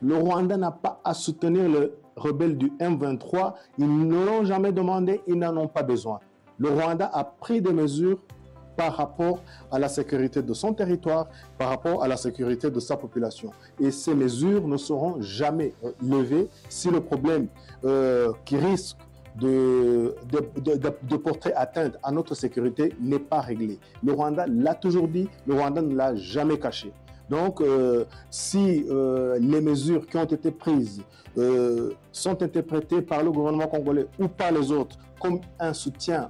Le Rwanda n'a pas à soutenir les rebelles du M23. Ils ne l'ont jamais demandé, ils n'en ont pas besoin. Le Rwanda a pris des mesures par rapport à la sécurité de son territoire, par rapport à la sécurité de sa population. Et ces mesures ne seront jamais levées si le problème qui risque de porter atteinte à notre sécurité n'est pas réglé. Le Rwanda l'a toujours dit, le Rwanda ne l'a jamais caché. Donc, si les mesures qui ont été prises sont interprétées par le gouvernement congolais ou par les autres comme un soutien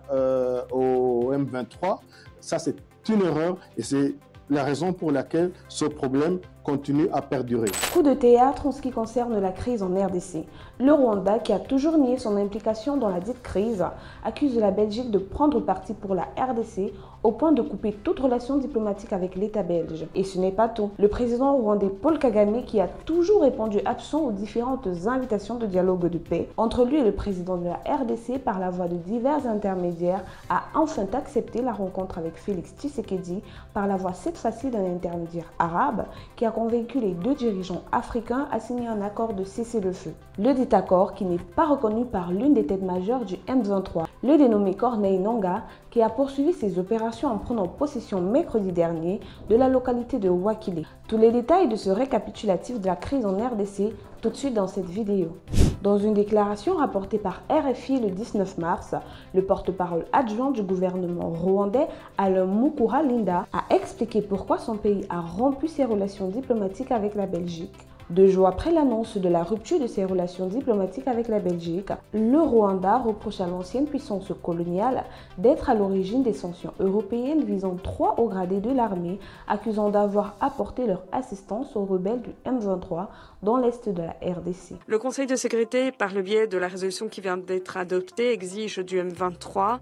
au M23, ça c'est une erreur et c'est la raison pour laquelle ce problème continue à perdurer. Coup de théâtre en ce qui concerne la crise en RDC. Le Rwanda, qui a toujours nié son implication dans la dite crise, accuse la Belgique de prendre parti pour la RDC au point de couper toute relation diplomatique avec l'État belge. Et ce n'est pas tout. Le président rwandais Paul Kagame, qui a toujours répondu absent aux différentes invitations de dialogue de paix entre lui et le président de la RDC par la voie de divers intermédiaires, a enfin accepté la rencontre avec Félix Tshisekedi par la voie cette fois-ci d'un intermédiaire arabe qui a convaincu les deux dirigeants africains à signer un accord de cessez-le-feu. Le dit accord, qui n'est pas reconnu par l'une des têtes majeures du M23, le dénommé Corneille Nangaa, qui a poursuivi ses opérations en prenant possession mercredi dernier de la localité de Wakile. Tous les détails de ce récapitulatif de la crise en RDC, tout de suite dans cette vidéo. Dans une déclaration rapportée par RFI le 19 mars, le porte-parole adjoint du gouvernement rwandais, Alain Mukuralinda, a expliqué pourquoi son pays a rompu ses relations diplomatiques avec la Belgique. 2 jours après l'annonce de la rupture de ses relations diplomatiques avec la Belgique, le Rwanda reproche à l'ancienne puissance coloniale d'être à l'origine des sanctions européennes visant 3 hauts gradés de l'armée, accusant d'avoir apporté leur assistance aux rebelles du M23 dans l'est de la RDC. Le Conseil de sécurité, par le biais de la résolution qui vient d'être adoptée, exige du M23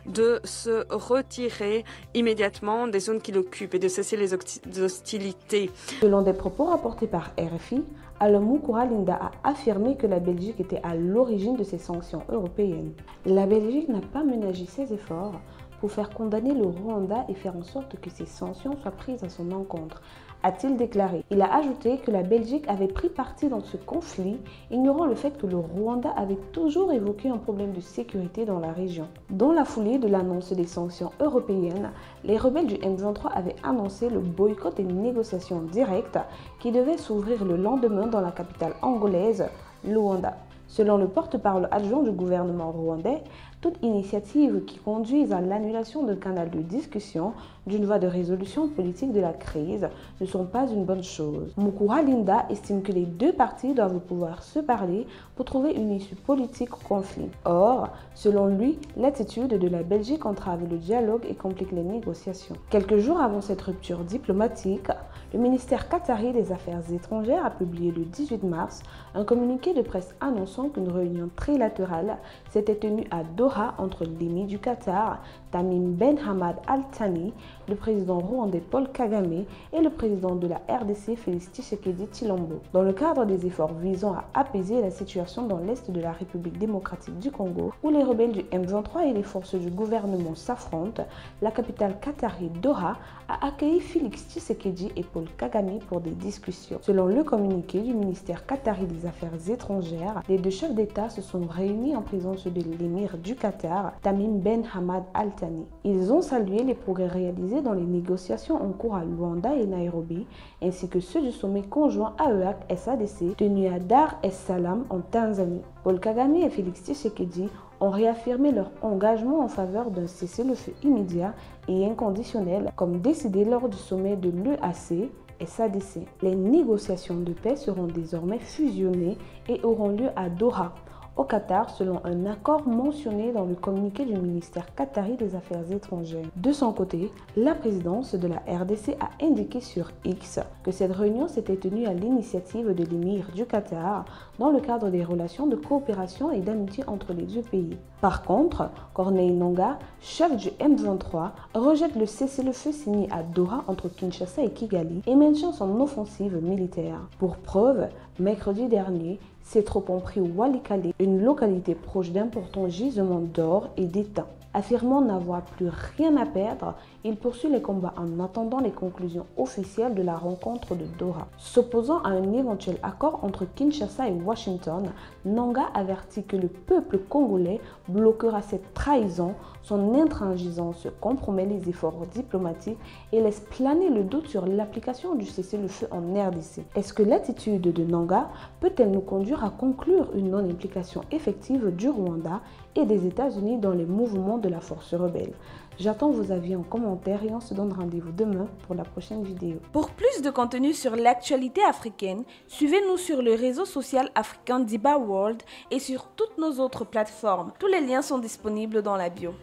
de se retirer immédiatement des zones qu'il occupe et de cesser les hostilités. Selon des propos rapportés par RFI, Alain Mukuralinda a affirmé que la Belgique était à l'origine de ces sanctions européennes. La Belgique n'a pas ménagé ses efforts pour faire condamner le Rwanda et faire en sorte que ces sanctions soient prises à son encontre, a-t-il déclaré. Il a ajouté que la Belgique avait pris parti dans ce conflit, ignorant le fait que le Rwanda avait toujours évoqué un problème de sécurité dans la région. Dans la foulée de l'annonce des sanctions européennes, les rebelles du M23 avaient annoncé le boycott des négociations directes qui devaient s'ouvrir le lendemain dans la capitale angolaise, Luanda. Selon le porte-parole adjoint du gouvernement rwandais, toute initiative qui conduise à l'annulation d'un canal de discussion, d'une voie de résolution politique de la crise, ne sont pas une bonne chose. Mukuralinda estime que les deux parties doivent pouvoir se parler pour trouver une issue politique au conflit. Or, selon lui, l'attitude de la Belgique entrave le dialogue et complique les négociations. Quelques jours avant cette rupture diplomatique, le ministère qatari des Affaires étrangères a publié le 18 mars un communiqué de presse annonçant qu'une réunion trilatérale s'était tenue à Doha entre l'émir du Qatar, Tamim Ben Hamad Al Thani, le président rwandais Paul Kagame et le président de la RDC Félix Tshisekedi Tshilombo. Dans le cadre des efforts visant à apaiser la situation dans l'est de la République démocratique du Congo, où les rebelles du M23 et les forces du gouvernement s'affrontent, la capitale qatari Doha a accueilli Félix Tshisekedi et Paul Kagame pour des discussions. Selon le communiqué du ministère qatari des Affaires étrangères, les deux chefs d'État se sont réunis en présence de l'émir du Qatar, Tamim Ben Hamad Al Thani. Ils ont salué les progrès réalisés dans les négociations en cours à Luanda et Nairobi, ainsi que ceux du sommet conjoint AEAC-SADC tenu à Dar es Salaam en Tanzanie. Paul Kagame et Félix Tshisekedi ont réaffirmé leur engagement en faveur d'un cessez-le-feu immédiat et inconditionnel, comme décidé lors du sommet de l'EAC et SADC. Les négociations de paix seront désormais fusionnées et auront lieu à Doha, au Qatar, selon un accord mentionné dans le communiqué du ministère qatari des Affaires étrangères. De son côté, la présidence de la RDC a indiqué sur X que cette réunion s'était tenue à l'initiative de l'émir du Qatar dans le cadre des relations de coopération et d'amitié entre les deux pays. Par contre, Corneille Nangaa, chef du M23, rejette le cessez-le-feu signé à Doha entre Kinshasa et Kigali et maintient son offensive militaire. Pour preuve, mercredi dernier, ses troupes ont pris Walikale, une localité proche d'importants gisements d'or et d'étain. Affirmant n'avoir plus rien à perdre, Il poursuit les combats en attendant les conclusions officielles de la rencontre de Doha. S'opposant à un éventuel accord entre Kinshasa et Washington, Nanga avertit que le peuple congolais bloquera cette trahison. Son intransigeance compromet les efforts diplomatiques et laisse planer le doute sur l'application du cessez-le-feu en RDC. Est-ce que l'attitude de Nanga peut-elle nous conduire à conclure une non-implication effective du Rwanda et des États-Unis dans les mouvements de la force rebelle? J'attends vos avis en commentaire et on se donne rendez-vous demain pour la prochaine vidéo. Pour plus de contenu sur l'actualité africaine, suivez-nous sur le réseau social africain Diba World et sur toutes nos autres plateformes. Tous les liens sont disponibles dans la bio.